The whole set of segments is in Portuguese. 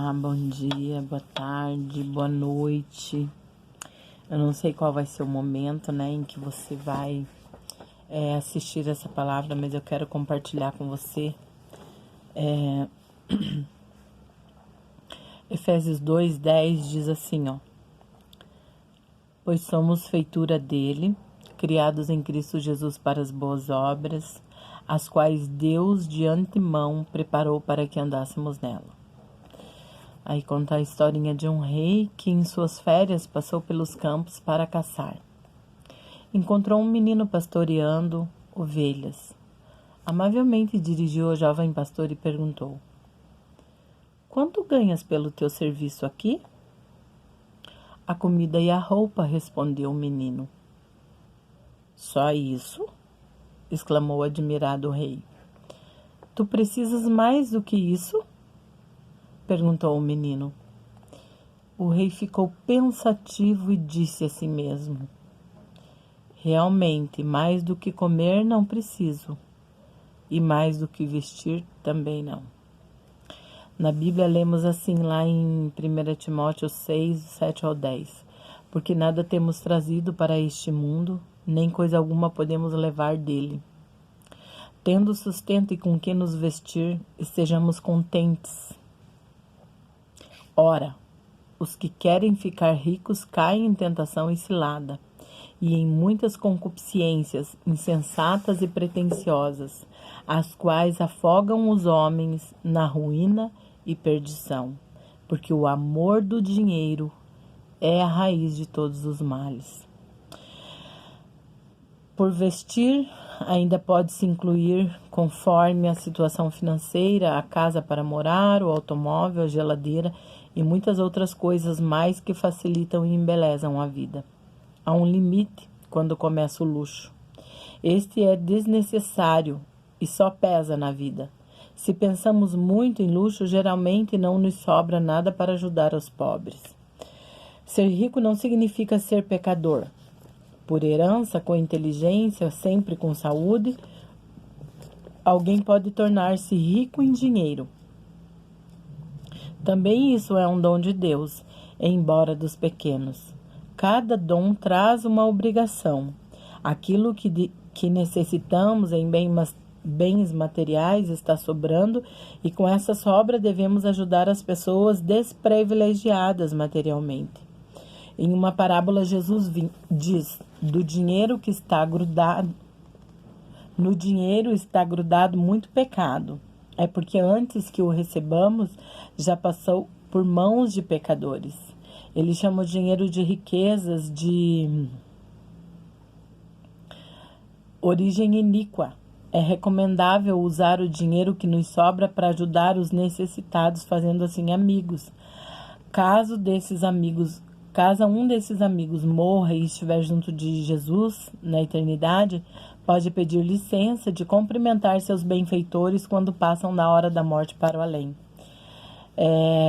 Olá, bom dia, boa tarde, boa noite. Eu não sei qual vai ser o momento, né, em que você vai assistir essa palavra, mas eu quero compartilhar com você. Efésios 2:10 diz assim, pois somos feitura dele, criados em Cristo Jesus para as boas obras, as quais Deus de antemão preparou para que andássemos nela. Aí conta a historinha de um rei que em suas férias passou pelos campos para caçar. Encontrou um menino pastoreando ovelhas. Amavelmente dirigiu ao jovem pastor e perguntou: "Quanto ganhas pelo teu serviço aqui?" "A comida e a roupa", respondeu o menino. "Só isso?" exclamou admirado o rei. "Tu precisas mais do que isso?" perguntou o menino. O rei ficou pensativo e disse a si mesmo: "Realmente, mais do que comer não preciso, e mais do que vestir também não." Na Bíblia lemos assim lá em 1 Timóteo 6, 7 ao 10. "Porque nada temos trazido para este mundo, nem coisa alguma podemos levar dele. Tendo sustento e com que nos vestir, estejamos contentes. Ora, os que querem ficar ricos caem em tentação e cilada, e em muitas concupiscências insensatas e pretensiosas, as quais afogam os homens na ruína e perdição, porque o amor do dinheiro é a raiz de todos os males." Por vestir, ainda pode-se incluir, conforme a situação financeira, a casa para morar, o automóvel, a geladeira e muitas outras coisas mais que facilitam e embelezam a vida. Há um limite quando começa o luxo. Este é desnecessário e só pesa na vida. Se pensamos muito em luxo, geralmente não nos sobra nada para ajudar os pobres. Ser rico não significa ser pecador. Por herança, com inteligência, sempre com saúde, alguém pode tornar-se rico em dinheiro. Também isso é um dom de Deus, embora dos pequenos. Cada dom traz uma obrigação. Aquilo que necessitamos em bens materiais está sobrando, e com essa sobra devemos ajudar as pessoas desprivilegiadas materialmente. Em uma parábola, Jesus diz: no dinheiro está grudado muito pecado. É porque antes que o recebamos, já passou por mãos de pecadores. Ele chama o dinheiro de riquezas de origem iníqua. É recomendável usar o dinheiro que nos sobra para ajudar os necessitados, fazendo assim amigos. Caso um desses amigos morra e estiver junto de Jesus na eternidade, pode pedir licença de cumprimentar seus benfeitores quando passam na hora da morte para o além.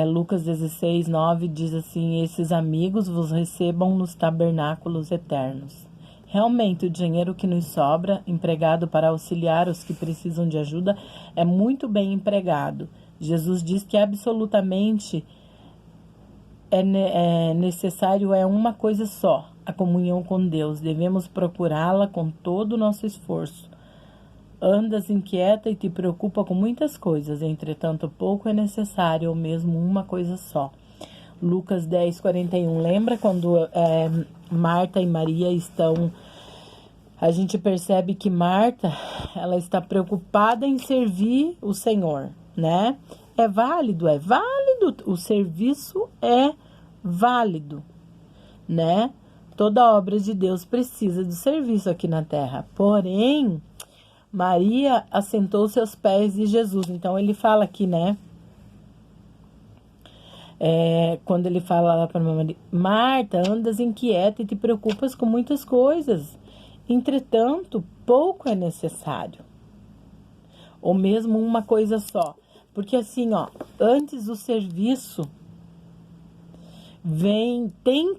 Lucas 16, 9 diz assim: "Esses amigos vos recebam nos tabernáculos eternos." Realmente, o dinheiro que nos sobra, empregado para auxiliar os que precisam de ajuda, é muito bem empregado. Jesus diz que absolutamente necessário uma coisa só: a comunhão com Deus. Devemos procurá-la com todo o nosso esforço. "Andas inquieta e te preocupa com muitas coisas, entretanto pouco é necessário, ou mesmo uma coisa só." Lucas 10, 41. Lembra quando Marta e Maria estão... A gente percebe que Marta, ela está preocupada em servir o Senhor, né? É válido, o serviço é válido, né? Toda obra de Deus precisa de serviço aqui na terra. Porém, Maria assentou seus pés de Jesus. Então, ele fala aqui, né? Quando ele fala lá para Maria: "Marta, andas inquieta e te preocupas com muitas coisas. Entretanto, pouco é necessário. Ou mesmo uma coisa só." Porque assim, antes do serviço tem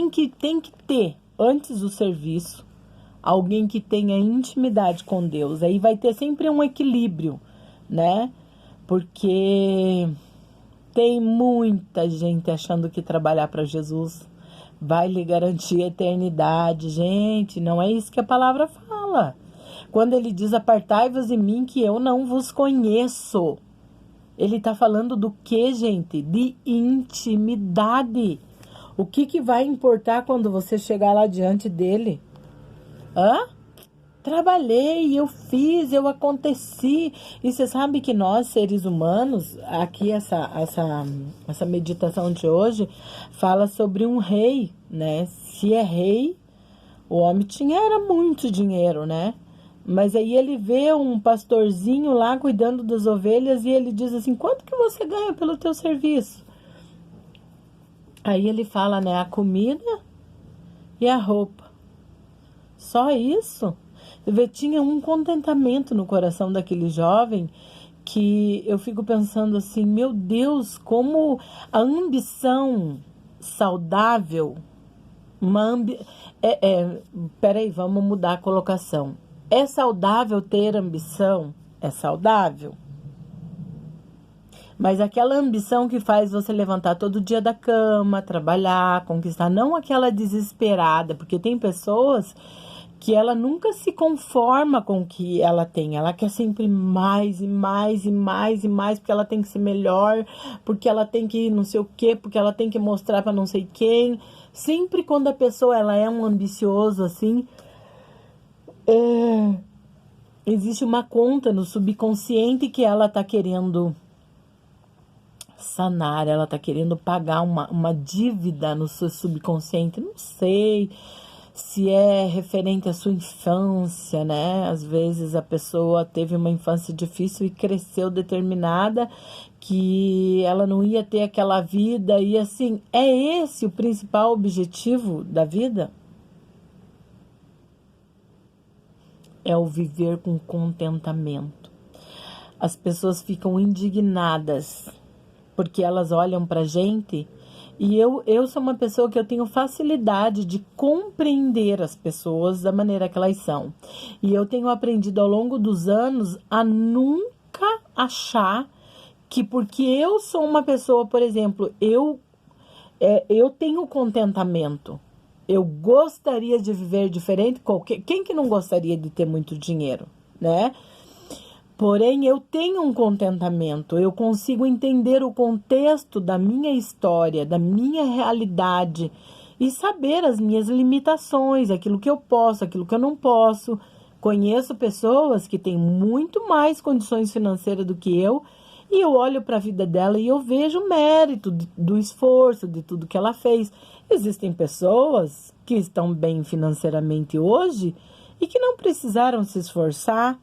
que ter, antes do serviço, alguém que tenha intimidade com Deus. Aí vai ter sempre um equilíbrio, né? Porque Tem muita gente achando que trabalhar para Jesus vai lhe garantir a eternidade. Gente, não é isso que a palavra fala. Quando ele diz, apartai-vos de mim que eu não vos conheço. Ele está falando do que, gente? De intimidade. O que vai importar quando você chegar lá diante dele? Trabalhei, eu fiz, eu aconteci. E você sabe que nós, seres humanos, aqui essa meditação de hoje fala sobre um rei, né? Se é rei, o homem era muito dinheiro, né? Mas aí ele vê um pastorzinho lá cuidando das ovelhas e ele diz assim, quanto que você ganha pelo teu serviço? Aí ele fala, né? A comida e a roupa. Só isso? Tinha um contentamento no coração daquele jovem que eu fico pensando assim, meu Deus, como a ambição saudável, peraí, vamos mudar a colocação. É saudável ter ambição? É saudável. Mas aquela ambição que faz você levantar todo dia da cama, trabalhar, conquistar, não aquela desesperada, porque tem pessoas que ela nunca se conforma com o que ela tem. Ela quer sempre mais e mais e mais e mais, porque ela tem que ser melhor, porque ela tem que não sei o quê, porque ela tem que mostrar para não sei quem. Sempre quando a pessoa ela é um ambicioso assim, existe uma conta no subconsciente que ela tá querendo sanar, ela tá querendo pagar uma dívida no seu subconsciente. Não sei se é referente à sua infância, né? Às vezes a pessoa teve uma infância difícil e cresceu determinada que ela não ia ter aquela vida. E assim, é esse o principal objetivo da vida? É o viver com contentamento. As pessoas ficam indignadas porque elas olham pra gente. E eu sou uma pessoa que eu tenho facilidade de compreender as pessoas da maneira que elas são. E eu tenho aprendido ao longo dos anos a nunca achar que porque eu sou uma pessoa, por exemplo, eu tenho contentamento. Eu gostaria de viver diferente. Quem que não gostaria de ter muito dinheiro, né? Porém, eu tenho um contentamento, eu consigo entender o contexto da minha história, da minha realidade e saber as minhas limitações, aquilo que eu posso, aquilo que eu não posso. Conheço pessoas que têm muito mais condições financeiras do que eu e eu olho para a vida dela e eu vejo o mérito do esforço, de tudo que ela fez. Existem pessoas que estão bem financeiramente hoje e que não precisaram se esforçar.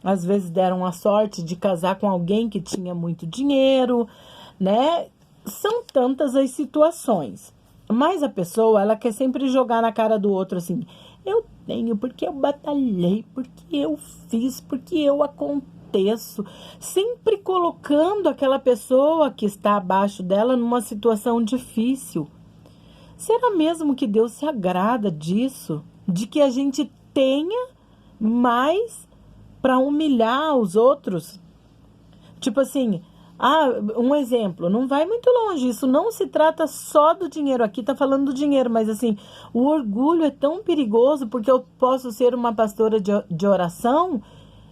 Às vezes deram a sorte de casar com alguém que tinha muito dinheiro, né? São tantas as situações. Mas a pessoa, ela quer sempre jogar na cara do outro assim, eu tenho porque eu batalhei, porque eu fiz, porque eu aconteço. Sempre colocando aquela pessoa que está abaixo dela numa situação difícil. Será mesmo que Deus se agrada disso? De que a gente tenha mais para humilhar os outros? Tipo assim, um exemplo, não vai muito longe, isso não se trata só do dinheiro, aqui tá falando do dinheiro, mas assim, o orgulho é tão perigoso porque eu posso ser uma pastora de oração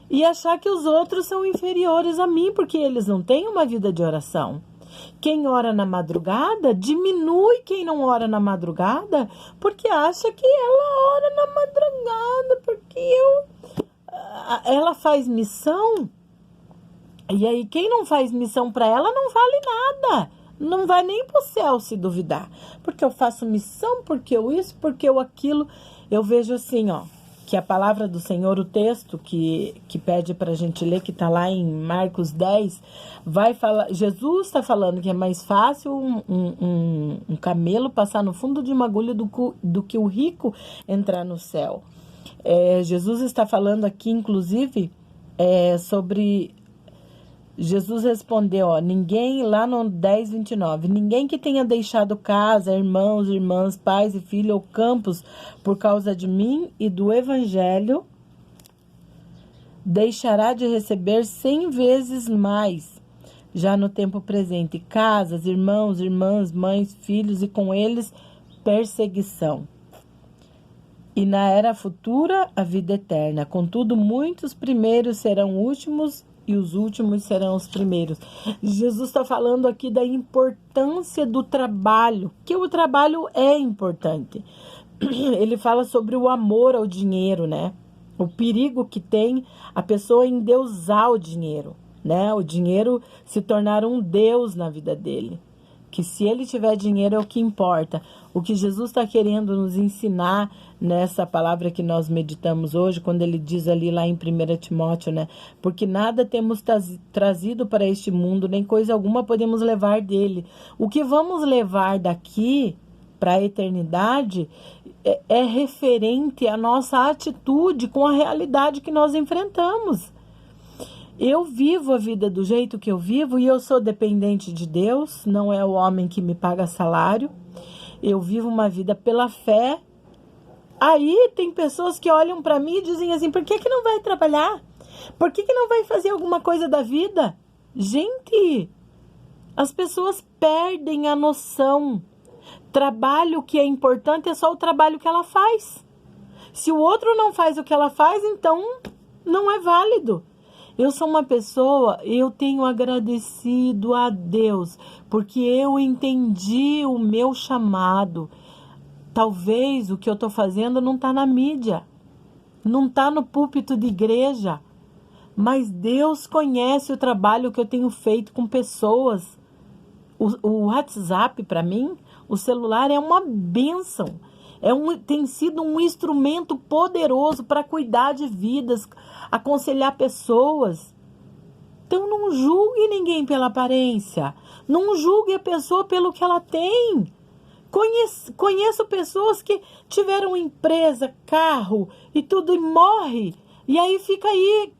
e achar que os outros são inferiores a mim porque eles não têm uma vida de oração. Quem ora na madrugada diminui quem não ora na madrugada porque acha que ela ora na madrugada, porque ela faz missão, e aí quem não faz missão para ela não vale nada, não vai nem pro céu se duvidar, porque eu faço missão, porque eu isso, porque eu aquilo. Eu vejo assim, que a palavra do Senhor, o texto que pede pra gente ler, que tá lá em Marcos 10, vai falar, Jesus está falando que é mais fácil um camelo passar no fundo de uma agulha do que o rico entrar no céu. Jesus está falando aqui, inclusive, sobre... Jesus respondeu, ninguém, lá no 10:29, ninguém que tenha deixado casa, irmãos, irmãs, pais e filhos ou campos por causa de mim e do evangelho, deixará de receber 100 vezes mais, já no tempo presente, casas, irmãos, irmãs, mães, filhos e com eles perseguição. E na era futura, a vida eterna. Contudo, muitos primeiros serão últimos e os últimos serão os primeiros. Jesus está falando aqui da importância do trabalho, que o trabalho é importante. Ele fala sobre o amor ao dinheiro, né? O perigo que tem a pessoa endeusar o dinheiro, né? O dinheiro se tornar um Deus na vida dele. Que se ele tiver dinheiro é o que importa. O que Jesus está querendo nos ensinar nessa palavra que nós meditamos hoje, quando ele diz ali lá em 1 Timóteo, né? Porque nada temos trazido para este mundo, nem coisa alguma podemos levar dele. O que vamos levar daqui para a eternidade é referente à nossa atitude com a realidade que nós enfrentamos. Eu vivo a vida do jeito que eu vivo e eu sou dependente de Deus, não é o homem que me paga salário. Eu vivo uma vida pela fé. Aí tem pessoas que olham para mim e dizem assim, por que não vai trabalhar? Por que não vai fazer alguma coisa da vida? Gente, as pessoas perdem a noção. Trabalho que é importante é só o trabalho que ela faz. Se o outro não faz o que ela faz, então não é válido. Eu sou uma pessoa, eu tenho agradecido a Deus, porque eu entendi o meu chamado. Talvez o que eu estou fazendo não está na mídia, não está no púlpito de igreja, mas Deus conhece o trabalho que eu tenho feito com pessoas. O WhatsApp, para mim, o celular é uma bênção. Tem sido um instrumento poderoso para cuidar de vidas, aconselhar pessoas. Então não julgue ninguém pela aparência. Não julgue a pessoa pelo que ela tem. Conheço pessoas que tiveram empresa, carro e tudo e morre. E aí fica aí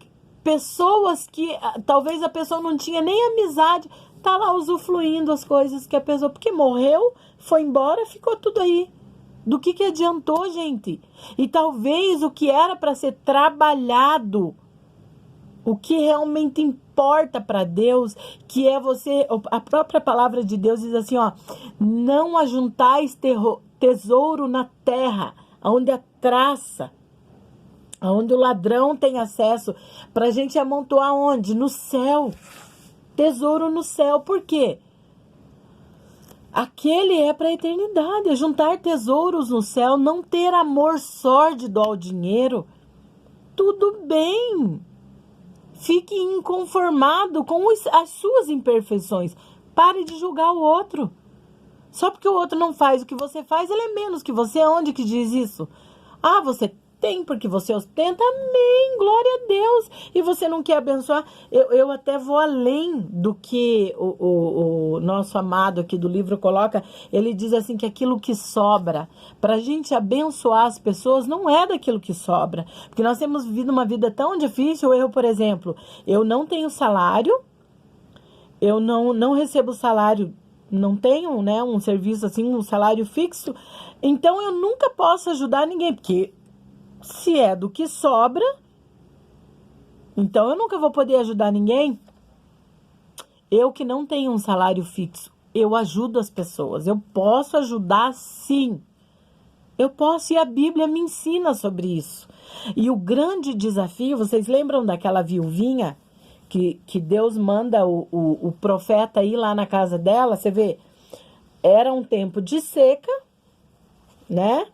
pessoas que talvez a pessoa não tinha nem amizade, tá lá usufruindo as coisas que a pessoa, porque morreu, foi embora, ficou tudo aí. Do que adiantou, gente? E talvez o que era para ser trabalhado, o que realmente importa para Deus, que é você, a própria palavra de Deus diz assim, ó, não ajuntais tesouro na terra, onde a traça, onde o ladrão tem acesso, para a gente amontoar onde? No céu. Tesouro no céu. Por quê? Aquele é para a eternidade, é juntar tesouros no céu, não ter amor sórdido ao dinheiro. Tudo bem. Fique inconformado com as suas imperfeições. Pare de julgar o outro. Só porque o outro não faz o que você faz, ele é menos que você. Onde que diz isso? Ah, você tem porque você ostenta. Amém, glória a Deus. E você não quer abençoar. Eu até vou além do que o nosso amado aqui do livro coloca. Ele diz assim que aquilo que sobra para a gente abençoar as pessoas não é daquilo que sobra. Porque nós temos vivido uma vida tão difícil. Eu, por exemplo, eu não tenho salário. Eu não recebo salário. Não tenho, né, um serviço assim, um salário fixo. Então eu nunca posso ajudar ninguém. Porque se é do que sobra, então eu nunca vou poder ajudar ninguém. Eu que não tenho um salário fixo, eu ajudo as pessoas. Eu posso ajudar, sim. Eu posso, e a Bíblia me ensina sobre isso. E o grande desafio, vocês lembram daquela viuvinha que Deus manda o profeta ir lá na casa dela? Você vê, era um tempo de seca, né?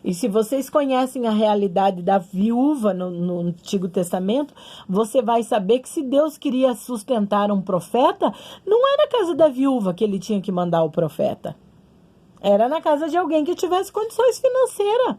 E se vocês conhecem a realidade da viúva no Antigo Testamento, você vai saber que se Deus queria sustentar um profeta, não é na casa da viúva que ele tinha que mandar o profeta. Era na casa de alguém que tivesse condições financeiras.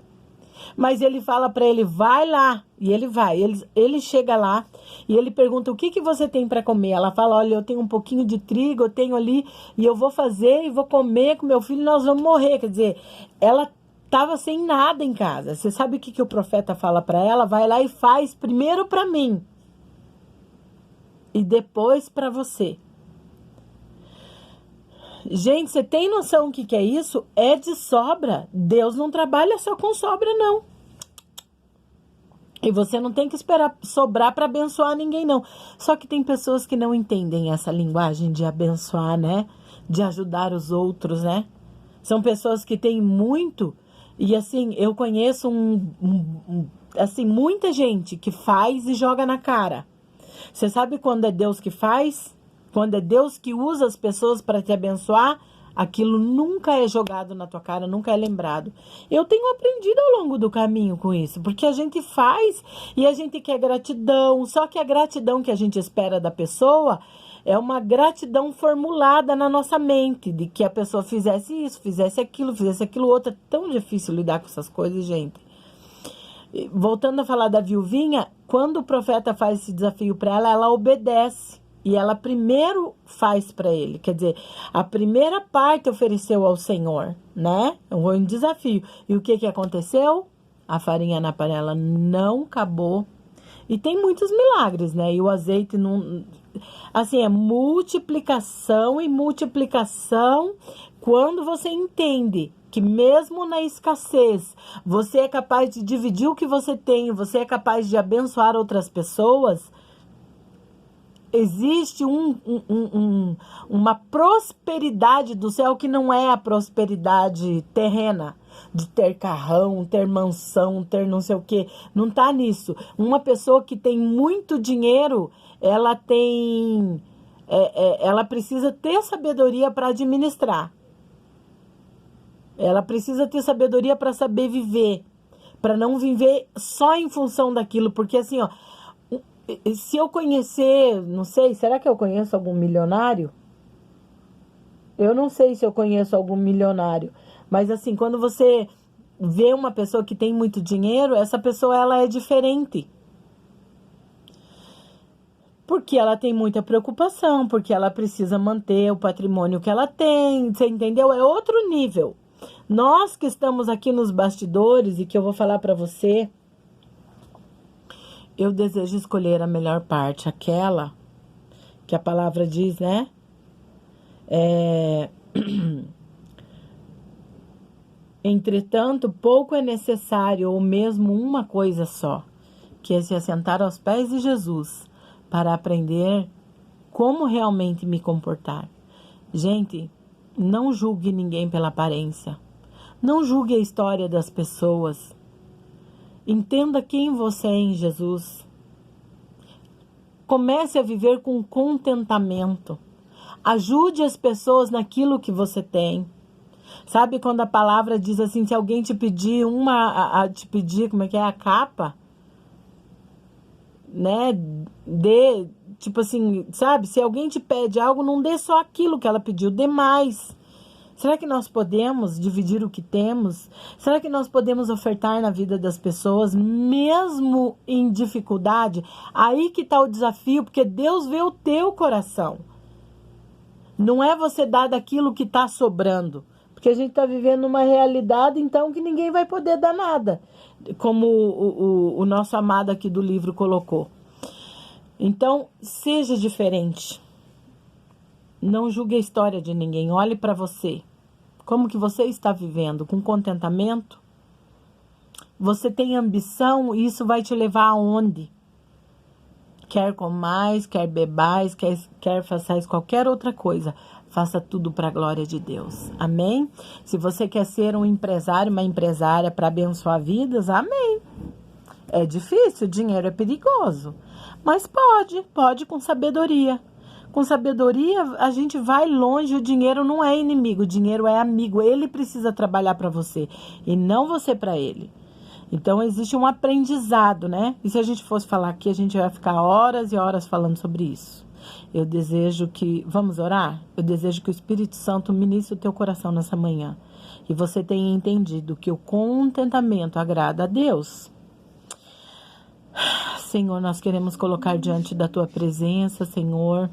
Mas ele fala para ele, vai lá. E ele vai. Ele chega lá e ele pergunta, o que você tem para comer? Ela fala, olha, eu tenho um pouquinho de trigo, eu tenho ali, e eu vou fazer e vou comer com meu filho, nós vamos morrer. Quer dizer, ela estava sem nada em casa. Você sabe o que o profeta fala para ela? Vai lá e faz primeiro para mim e depois para você. Gente, você tem noção o que é isso? É de sobra. Deus não trabalha só com sobra, não. E você não tem que esperar sobrar para abençoar ninguém, não. Só que tem pessoas que não entendem essa linguagem de abençoar, né? De ajudar os outros, né? São pessoas que têm muito. E assim, eu conheço assim, muita gente que faz e joga na cara. Você sabe quando é Deus que faz? Quando é Deus que usa as pessoas para te abençoar? Aquilo nunca é jogado na tua cara, nunca é lembrado. Eu tenho aprendido ao longo do caminho com isso, porque a gente faz e a gente quer gratidão, só que a gratidão que a gente espera da pessoa é uma gratidão formulada na nossa mente, de que a pessoa fizesse isso, fizesse aquilo outro. É tão difícil lidar com essas coisas, gente. Voltando a falar da viuvinha, quando o profeta faz esse desafio para ela, ela obedece. E ela primeiro faz para ele. Quer dizer, a primeira parte ofereceu ao Senhor, né? Foi um desafio. E o que aconteceu? A farinha na panela não acabou. E tem muitos milagres, né? E o azeite não... Assim, é multiplicação e multiplicação quando você entende que mesmo na escassez, você é capaz de dividir o que você tem, você é capaz de abençoar outras pessoas. Existe uma prosperidade do céu que não é a prosperidade terrena, de ter carrão, ter mansão, ter não sei o quê. Não tá nisso. Uma pessoa que tem muito dinheiro, ela tem... ela precisa ter sabedoria para administrar. Ela precisa ter sabedoria para saber viver. Para não viver só em função daquilo. Porque assim, ó... Se eu conhecer, não sei, será que eu conheço algum milionário? Eu não sei se eu conheço algum milionário. Mas assim, quando você vê uma pessoa que tem muito dinheiro, essa pessoa ela é diferente. Porque ela tem muita preocupação, porque ela precisa manter o patrimônio que ela tem, você entendeu? É outro nível. Nós que estamos aqui nos bastidores e que eu vou falar para você... Eu desejo escolher a melhor parte, aquela que a palavra diz, né? Entretanto, pouco é necessário, ou mesmo uma coisa só, que é se assentar aos pés de Jesus, para aprender como realmente me comportar. Gente, não julgue ninguém pela aparência. Não julgue a história das pessoas. Entenda quem você é em Jesus. Comece a viver com contentamento. Ajude as pessoas naquilo que você tem. Sabe quando a palavra diz assim, se alguém te pedir como é que é, a capa, né? Tipo assim, sabe? Se alguém te pede algo, não dê só aquilo que ela pediu, dê mais. Será que nós podemos dividir o que temos? Será que nós podemos ofertar na vida das pessoas, mesmo em dificuldade? Aí que está o desafio, porque Deus vê o teu coração. Não é você dar daquilo que está sobrando. Porque a gente está vivendo uma realidade, então, que ninguém vai poder dar nada. Como o nosso amado aqui do livro colocou. Então, seja diferente. Não julgue a história de ninguém. Olhe para você. Como que você está vivendo? Com contentamento? Você tem ambição e isso vai te levar aonde? Quer comais, quer bebais, quer façais qualquer outra coisa. Faça tudo para a glória de Deus. Amém? Se você quer ser um empresário, uma empresária para abençoar vidas, amém. É difícil, o dinheiro é perigoso. Mas pode com sabedoria. Com sabedoria, a gente vai longe, o dinheiro não é inimigo, o dinheiro é amigo. Ele precisa trabalhar para você e não você para ele. Então, existe um aprendizado, né? E se a gente fosse falar aqui, a gente vai ficar horas e horas falando sobre isso. Eu desejo que... Vamos orar? Eu desejo que o Espírito Santo ministre o teu coração nessa manhã. E você tenha entendido que o contentamento agrada a Deus. Senhor, nós queremos colocar diante da tua presença, Senhor,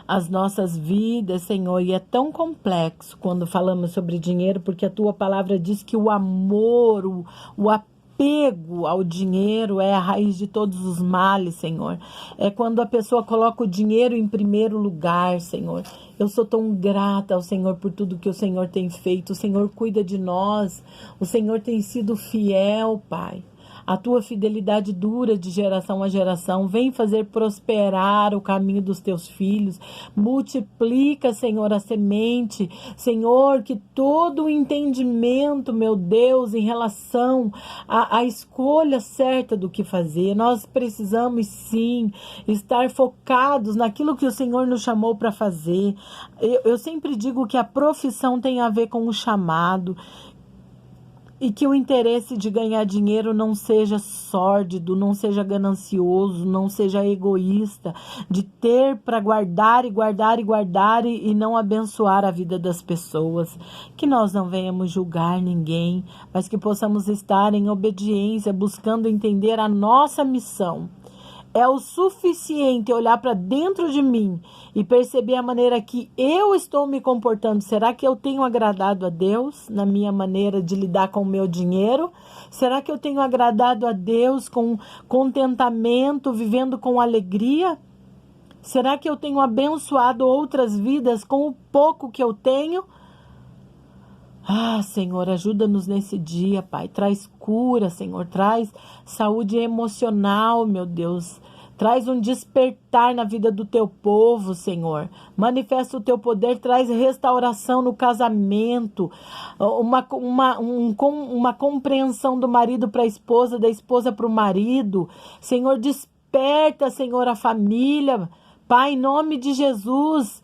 as nossas vidas, Senhor, e é tão complexo quando falamos sobre dinheiro, porque a tua palavra diz que o amor, o apego ao dinheiro é a raiz de todos os males, Senhor. É quando a pessoa coloca o dinheiro em primeiro lugar, Senhor. Eu sou tão grata ao Senhor por tudo que o Senhor tem feito. O Senhor cuida de nós. O Senhor tem sido fiel, Pai. A tua fidelidade dura de geração a geração. Vem fazer prosperar o caminho dos teus filhos. Multiplica, Senhor, a semente. Senhor, que todo o entendimento, meu Deus, em relação à escolha certa do que fazer. Nós precisamos, sim, estar focados naquilo que o Senhor nos chamou para fazer. Eu sempre digo que a profissão tem a ver com o chamado. E que o interesse de ganhar dinheiro não seja sórdido, não seja ganancioso, não seja egoísta, de ter para guardar e guardar e guardar e não abençoar a vida das pessoas. Que nós não venhamos julgar ninguém, mas que possamos estar em obediência, buscando entender a nossa missão. É o suficiente olhar para dentro de mim e perceber a maneira que eu estou me comportando. Será que eu tenho agradado a Deus na minha maneira de lidar com o meu dinheiro? Será que eu tenho agradado a Deus com contentamento, vivendo com alegria? Será que eu tenho abençoado outras vidas com o pouco que eu tenho? Ah, Senhor, ajuda-nos nesse dia, Pai. Traz cura, Senhor. Traz saúde emocional, meu Deus. Traz um despertar na vida do teu povo, Senhor. Manifesta o teu poder, traz restauração no casamento, uma compreensão do marido para a esposa, da esposa para o marido. Senhor, desperta, Senhor, a família. Pai, em nome de Jesus,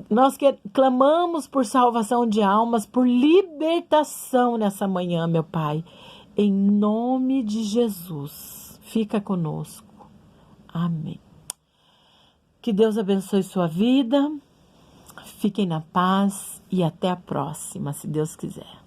nós clamamos por salvação de almas, por libertação nessa manhã, meu Pai. Em nome de Jesus, fica conosco. Amém. Que Deus abençoe sua vida. Fiquem na paz e até a próxima, se Deus quiser.